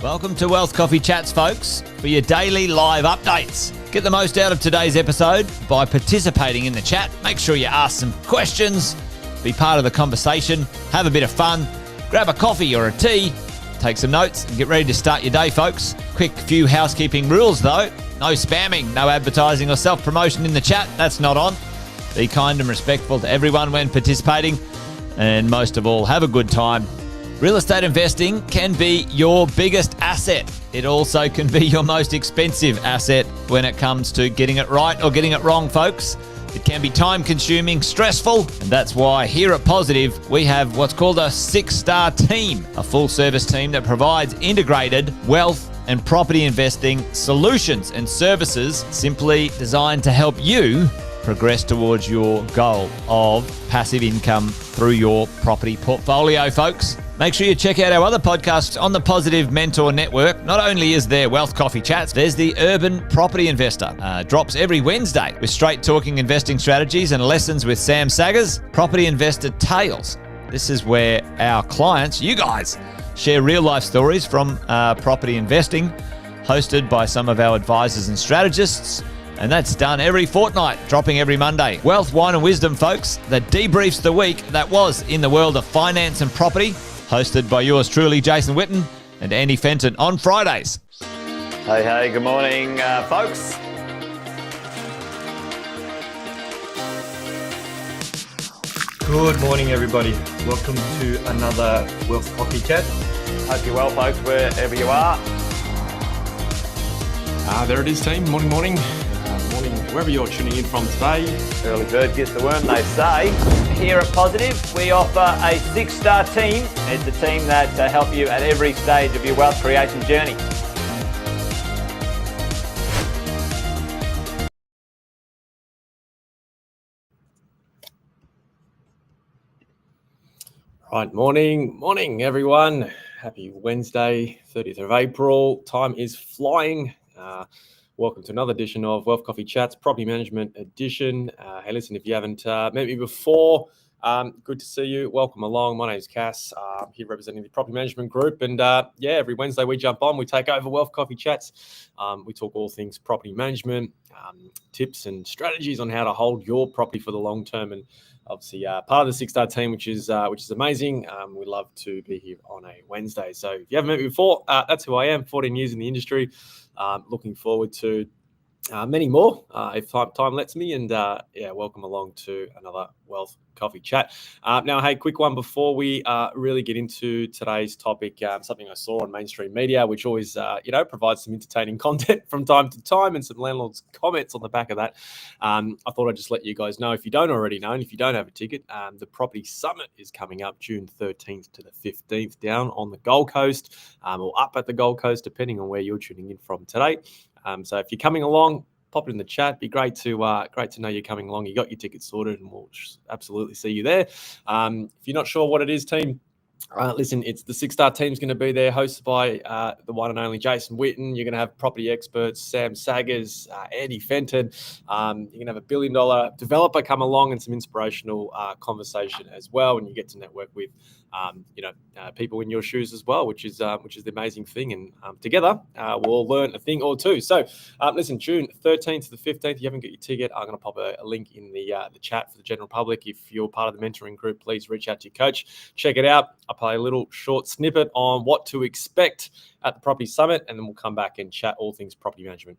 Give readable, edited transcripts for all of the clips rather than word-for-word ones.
Welcome to Wealth Coffee Chats, folks, for your daily live updates. Get the most out of today's episode by participating in the chat. Make sure you ask some questions, be part of the conversation, have a bit of fun, grab a coffee or a tea, take some notes, and get ready to start your day, folks. Quick few housekeeping rules, though. No spamming, no advertising or self-promotion in the chat. That's not on. Be kind and respectful to everyone when participating. And most of all, have a good time. Real estate investing can be your biggest asset. It also can be your most expensive asset when it comes to getting it right or getting it wrong, folks. It can be time-consuming, stressful, and that's why here at Positive, we have what's called a 6-star team, a full-service team that provides integrated wealth and property investing solutions and services simply designed to help you progress towards your goal of passive income through your property portfolio, folks. Make sure you check out our other podcasts on the Positive Mentor Network. Not only is there Wealth Coffee Chats, there's the Urban Property Investor. Drops every Wednesday with straight talking investing strategies and lessons with Sam Saggers. Property Investor Tales. This is where our clients, you guys, share real life stories from property investing, hosted by some of our advisors and strategists. And that's done every fortnight, dropping every Monday. Wealth, Wine and Wisdom, folks, that debriefs the week that was in the world of finance and property, hosted by yours truly, Jason Witten and Andy Fenton on Fridays. Hey, good morning, folks. Good morning, everybody. Welcome to another Wealth Coffee Chat. Hope you're well, folks, wherever you are. There it is, team. Morning. Morning, wherever you're tuning in from today. Early bird gets the worm, they say. Here at Positive, we offer a 6-star team. It's a team that help you at every stage of your wealth creation journey. Right, morning, everyone. Happy Wednesday, 30th of April. Time is flying. Welcome to another edition of Wealth Coffee Chats, Property Management Edition. Hey, listen, if you haven't met me before, good to see you. Welcome along. My name's Cass. I'm here representing the Property Management Group. And every Wednesday we jump on, we take over Wealth Coffee Chats. We talk all things property management, tips and strategies on how to hold your property for the long term. And obviously part of the 6-star team, which is amazing. We love to be here on a Wednesday. So if you haven't met me before, that's who I am, 14 years in the industry. Looking forward to many more if time lets me. And welcome along to another Wealth Coffee Chat. Now, hey, quick one before we really get into today's topic. Something I saw on mainstream media, which always provides some entertaining content from time to time, and some landlords' comments on the back of that. I thought I'd just let you guys know, if you don't already know, and if you don't have a ticket, the Property Summit is coming up June 13th to the 15th down on the Gold Coast, or up at the Gold Coast, depending on where you're tuning in from today. So if you're coming along, pop it in the chat. Be great to know you're coming along. You got your ticket sorted, and we'll absolutely see you there. If you're not sure what it is, team, listen, it's the 6-star team's going to be there, hosted by the one and only Jason Witten. You're going to have property experts, Sam Saggers, Andy Fenton. You're going to have a $1 billion developer come along, and some inspirational conversation as well. And you get to network with people in your shoes as well, which is the amazing thing. And together we'll learn a thing or two. So listen, June 13th to the 15th, if you haven't got your ticket, I'm going to pop a link in the chat for the general public. If you're part of the mentoring group, please reach out to your coach. Check it out. I'll play a little short snippet on what to expect at the Property Summit, and then we'll come back and chat all things property management.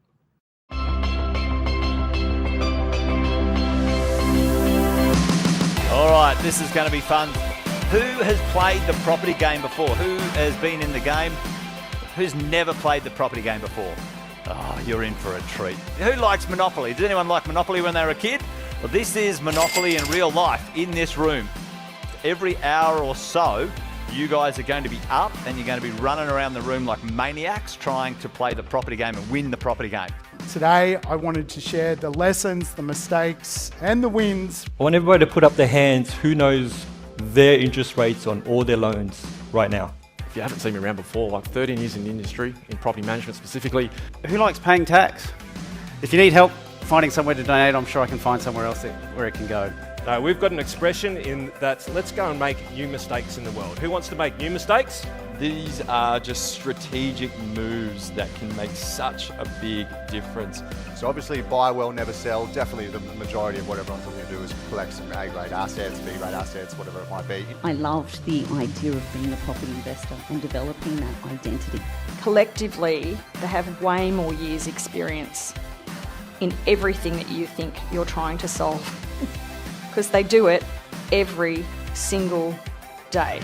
All right, this is going to be fun. Who has played the property game before? Who has been in the game? Who's never played the property game before? Oh, you're in for a treat. Who likes Monopoly? Did anyone like Monopoly when they were a kid? Well, this is Monopoly in real life in this room. Every hour or so, you guys are going to be up and you're going to be running around the room like maniacs trying to play the property game and win the property game. Today, I wanted to share the lessons, the mistakes, and the wins. I want everybody to put up their hands who knows their interest rates on all their loans right now. If you haven't seen me around before, like 13 years in the industry, in property management specifically. Who likes paying tax? If you need help finding somewhere to donate, I'm sure I can find somewhere else where it can go. No, we've got an expression in that, let's go and make new mistakes in the world. Who wants to make new mistakes? These are just strategic moves that can make such a big difference. So obviously buy well, never sell. Definitely the majority of what everyone's looking to do is collect some A-grade assets, B-grade assets, whatever it might be. I loved the idea of being a property investor and developing that identity. Collectively, they have way more years experience in everything that you think you're trying to solve, because they do it every single day.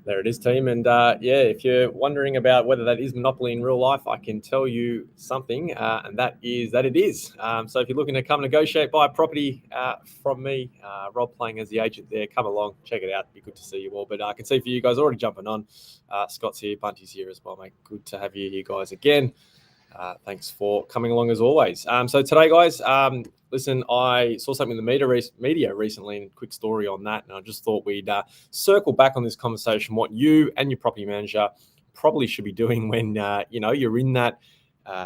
There it is, team. And yeah, if you're wondering about whether that is Monopoly in real life, I can tell you something, and that is that it is. So if you're looking to come negotiate, buy a property from me, Rob playing as the agent there, come along, check it out. It'd be good to see you all. But I can see for you guys already jumping on. Scott's here, Bunty's here as well, mate. Good to have you here, guys, again. Thanks for coming along as always. So today, guys, listen, I saw something in the media recently, and a quick story on that, and I just thought we'd circle back on this conversation, what you and your property manager probably should be doing when you're in that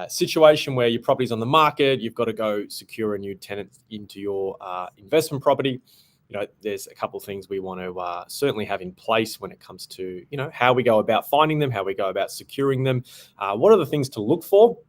situation where your property's on the market, you've got to go secure a new tenant into your investment property. There's a couple of things we want to certainly have in place when it comes to, how we go about finding them, how we go about securing them. What are the things to look for?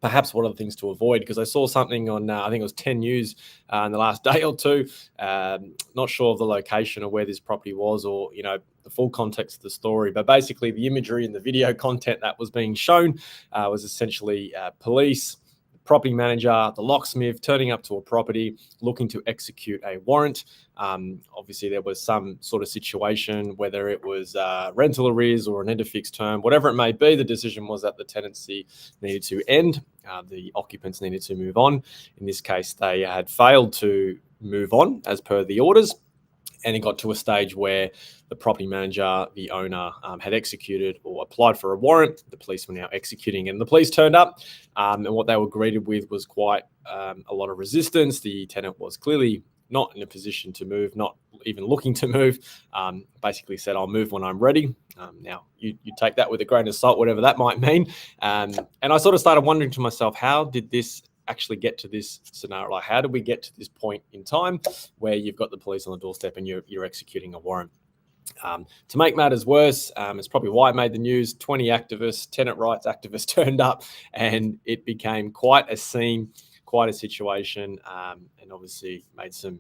Perhaps what are the things to avoid? Because I saw something on, I think it was 10 News in the last day or two. Not sure of the location of where this property was, or, the full context of the story. But basically the imagery and the video content that was being shown was essentially police, property manager, the locksmith turning up to a property looking to execute a warrant. Obviously, there was some sort of situation, whether it was rental arrears or an end of fixed term, whatever it may be. The decision was that the tenancy needed to end. The occupants needed to move on. In this case, they had failed to move on as per the orders. And it got to a stage where the property manager, the owner, had executed or applied for a warrant. The police were now executing, and the police turned up. And what they were greeted with was quite a lot of resistance. The tenant was clearly not in a position to move, not even looking to move. Basically said, "I'll move when I'm ready." Now, you take that with a grain of salt, whatever that might mean. And I sort of started wondering to myself, how did this actually get to this scenario? Like, how did we get to this point in time where you've got the police on the doorstep and you're executing a warrant? To make matters worse, it's probably why it made the news. 20 activists, tenant rights activists turned up, and it became quite a scene, quite a situation, and obviously made some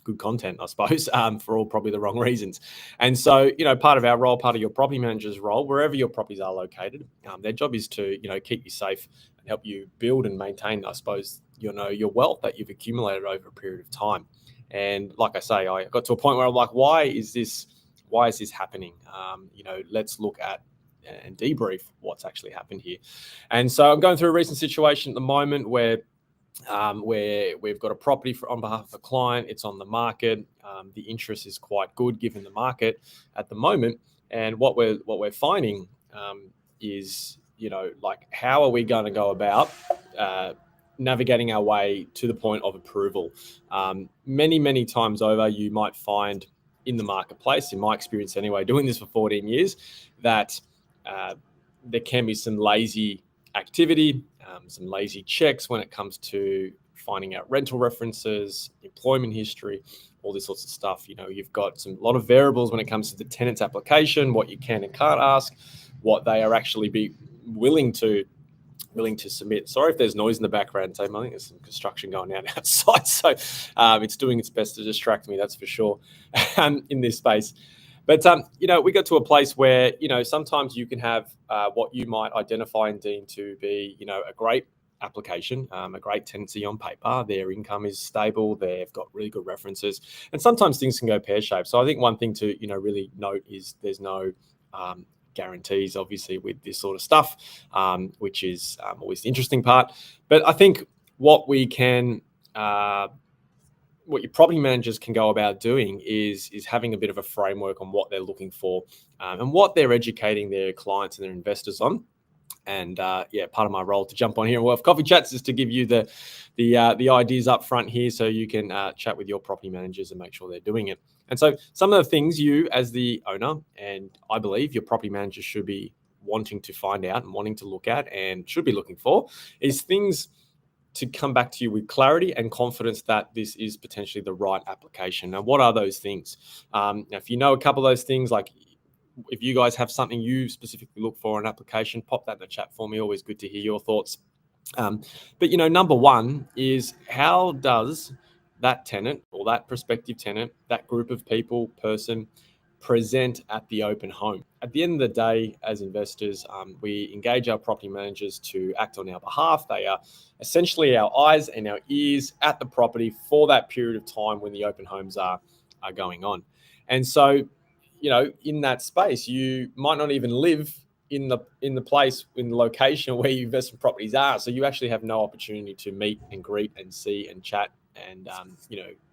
good content, I suppose, for all probably the wrong reasons. And so, part of our role, part of your property manager's role, wherever your properties are located, their job is to, keep you safe and help you build and maintain, I suppose, your wealth that you've accumulated over a period of time. And like I say, I got to a point where I'm like, why is this happening? Let's look at and debrief what's actually happened here. And so I'm going through a recent situation at the moment where we've got a property on behalf of a client. It's on the market. The interest is quite good given the market at the moment. And what we're finding is, how are we going to go about navigating our way to the point of approval? Many times over, you might find in the marketplace, in my experience anyway, doing this for 14 years, that there can be some lazy activity, some lazy checks when it comes to finding out rental references, employment history, all this sorts of stuff. You've got a lot of variables when it comes to the tenant's application, what you can and can't ask, what they are actually be willing to submit. Sorry if there's noise in the background, Tim. I think there's some construction going on outside, so it's doing its best to distract me, that's for sure, in this space. But, we got to a place where, sometimes you can have what you might identify and deem to be, a great application, a great tenancy on paper. Their income is stable. They've got really good references. And sometimes things can go pear-shaped. So I think one thing to, really note is there's no guarantees, obviously, with this sort of stuff, which is always the interesting part. But I think what we can what your property managers can go about doing is having a bit of a framework on what they're looking for and what they're educating their clients and their investors on. And part of my role to jump on here in Wealth Coffee Chats is to give you the ideas up front here, so you can chat with your property managers and make sure they're doing it. And so some of the things you, as the owner, and I believe your property manager should be wanting to find out and wanting to look at and should be looking for, is things to come back to you with clarity and confidence that this is potentially the right application. Now, what are those things? Now, if you know a couple of those things, like if you guys have something you specifically look for in an application, pop that in the chat for me. Always good to hear your thoughts. But number one is, how does that tenant or that prospective tenant, that group of people, person, present at the open home? At the end of the day, as investors, we engage our property managers to act on our behalf. They are essentially our eyes and our ears at the property for that period of time when the open homes are going on. And so, in that space, you might not even live in the place, in the location where your investment properties are. So you actually have no opportunity to meet and greet and see and chat and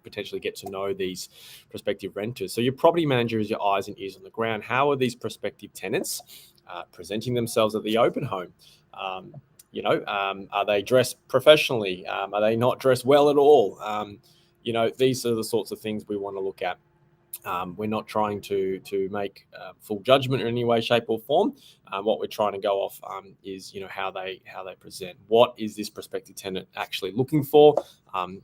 potentially get to know these prospective renters. So your property manager is your eyes and ears on the ground. How are these prospective tenants presenting themselves at the open home? Are they dressed professionally? Are they not dressed well at all? These are the sorts of things we want to look at. We're not trying to make full judgment in any way, shape, or form. What we're trying to go off is how they present. What is this prospective tenant actually looking for?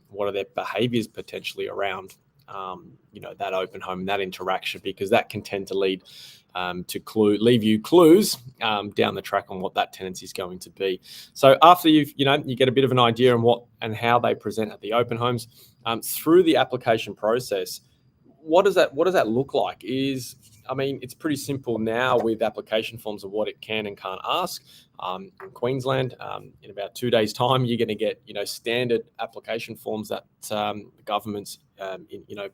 What are their behaviours potentially around that open home and that interaction? Because that can tend to lead leave you clues down the track on what that tenancy is going to be. So after you get a bit of an idea on what and how they present at the open homes, through the application process, what does that look like? It's pretty simple now with application forms of what it can and can't ask. In Queensland, in about 2 days' time, you're going to get standard application forms that the government's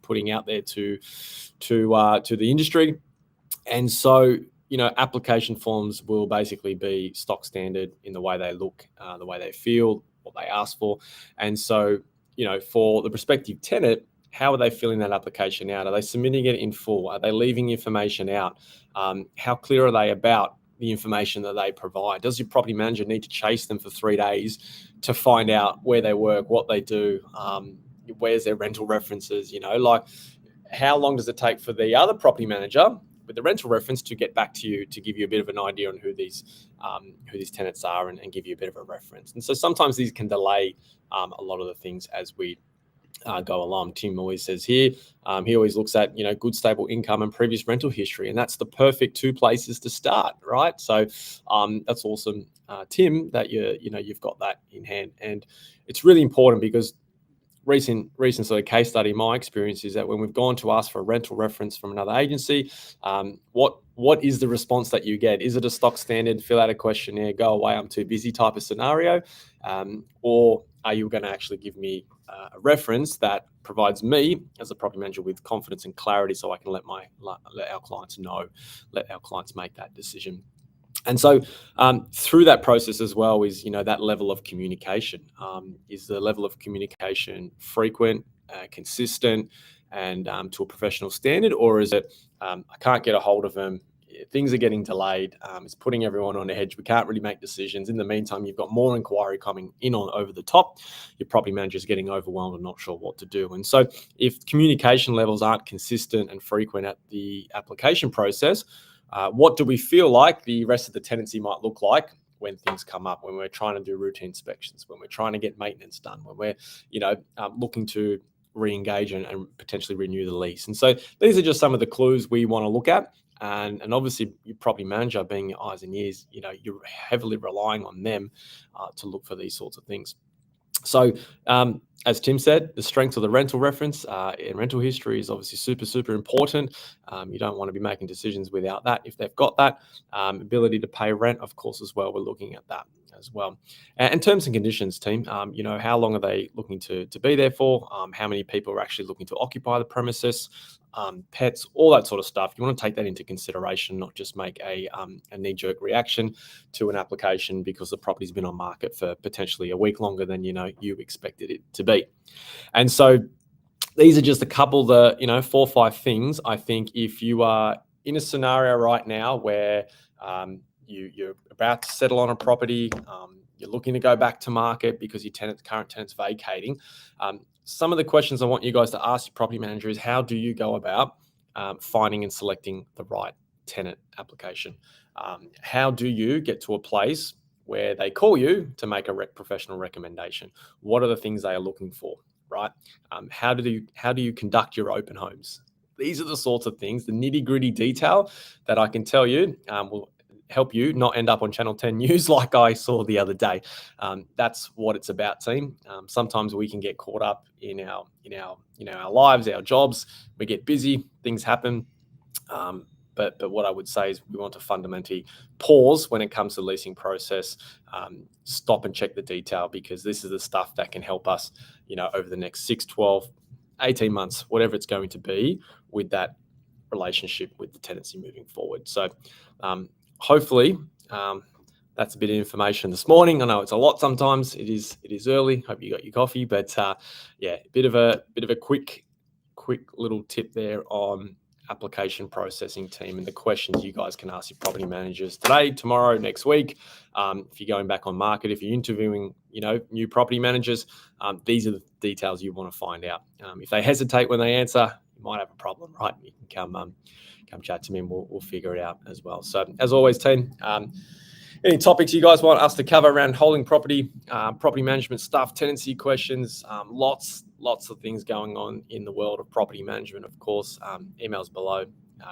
putting out there to the industry. And so application forms will basically be stock standard in the way they look, the way they feel, what they ask for. And so for the prospective tenant, how are they filling that application out? Are they submitting it in full? Are they leaving information out? How clear are they about the information that they provide? Does your property manager need to chase them for 3 days to find out where they work, what they do, where's their rental references? How long does it take for the other property manager with the rental reference to get back to you to give you a bit of an idea on who these tenants are and give you a bit of a reference? And so sometimes these can delay a lot of the things as we go along. Tim always says here, he always looks at good stable income and previous rental history, and that's the perfect 2 places to start, right? So that's awesome, Tim, that you've got that in hand. And it's really important because recent sort of case study, my experience is that when we've gone to ask for a rental reference from another agency, what is the response that you get? Is it a stock standard, fill out a questionnaire, go away, I'm too busy type of scenario? Or are you going to actually give me a reference that provides me as a property manager with confidence and clarity, so I can let our clients know, let our clients make that decision? And so through that process as well is, that level of communication. Is the level of communication frequent, consistent, and to a professional standard? Or is it, I can't get a hold of them, things are getting delayed, it's putting everyone on edge, we can't really make decisions. In the meantime, you've got more inquiry coming in on over the top. Your property manager is getting overwhelmed and not sure what to do. And so if communication levels aren't consistent and frequent at the application process, what do we feel like the rest of the tenancy might look like when things come up, when we're trying to do routine inspections, when we're trying to get maintenance done, when we're looking to re-engage and potentially renew the lease? And so these are just some of the clues we want to look at. And obviously your property manager being your eyes and ears, you're heavily relying on them to look for these sorts of things. So as Tim said, the strength of the rental reference and rental history is obviously super, super important. You don't want to be making decisions without that. If they've got that ability to pay rent, of course, as well, we're looking at that as well. And terms and conditions, team, how long are they looking to be there for? How many people are actually looking to occupy the premises? Pets, all that sort of stuff. You want to take that into consideration, not just make a knee-jerk reaction to an application because the property's been on market for potentially a week longer than you expected it to be. And so these are just a couple of the 4 or 5 things. I think if you are in a scenario right now where you're about to settle on a property, you're looking to go back to market because your current tenant's vacating, some of the questions I want you guys to ask your property manager is, how do you go about finding and selecting the right tenant application? How do you get to a place where they call you to make a professional recommendation? What are the things they are looking for, right? How do you conduct your open homes? These are the sorts of things, the nitty-gritty detail that I can tell you will help you not end up on Channel 10 News like I saw the other day. That's what it's about, team. Sometimes we can get caught up in our lives, our jobs. We get busy, things happen. But what I would say is we want to fundamentally pause when it comes to the leasing process, stop and check the detail, because this is the stuff that can help us, over the next 6, 12, 18 months, whatever it's going to be, with that relationship with the tenancy moving forward. So hopefully that's a bit of information this morning. I know it's a lot sometimes. It is early. Hope you got your coffee, but yeah, a bit of a quick little tip there on application processing, team, and the questions you guys can ask your property managers today, tomorrow, next week. If you're going back on market, if you're interviewing, new property managers, these are the details you want to find out. If they hesitate when they answer, you might have a problem, right? You can come chat to me and we'll figure it out as well. So as always, team, any topics you guys want us to cover around holding property, property management stuff, tenancy questions, lots of things going on in the world of property management, of course. Emails below,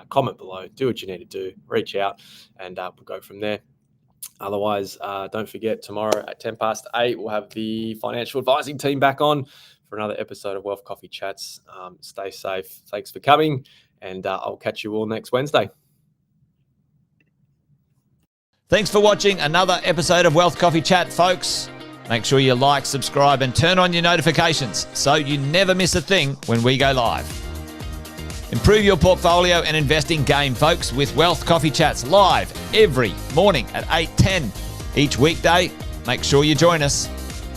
comment below, do what you need to do, reach out, and we'll go from there. Otherwise, don't forget, tomorrow at 8:10, we'll have the financial advising team back on for another episode of Wealth Coffee Chats. Stay safe. Thanks for coming, and I'll catch you all next Wednesday. Thanks for watching another episode of Wealth Coffee Chat, folks. Make sure you like, subscribe, and turn on your notifications so you never miss a thing when we go live. Improve your portfolio and investing game, folks, with Wealth Coffee Chats live every morning at 8:10 each weekday. Make sure you join us.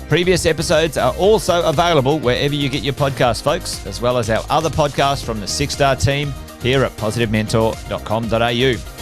Previous episodes are also available wherever you get your podcasts, folks, as well as our other podcasts from the 6-Star team here at positivementor.com.au.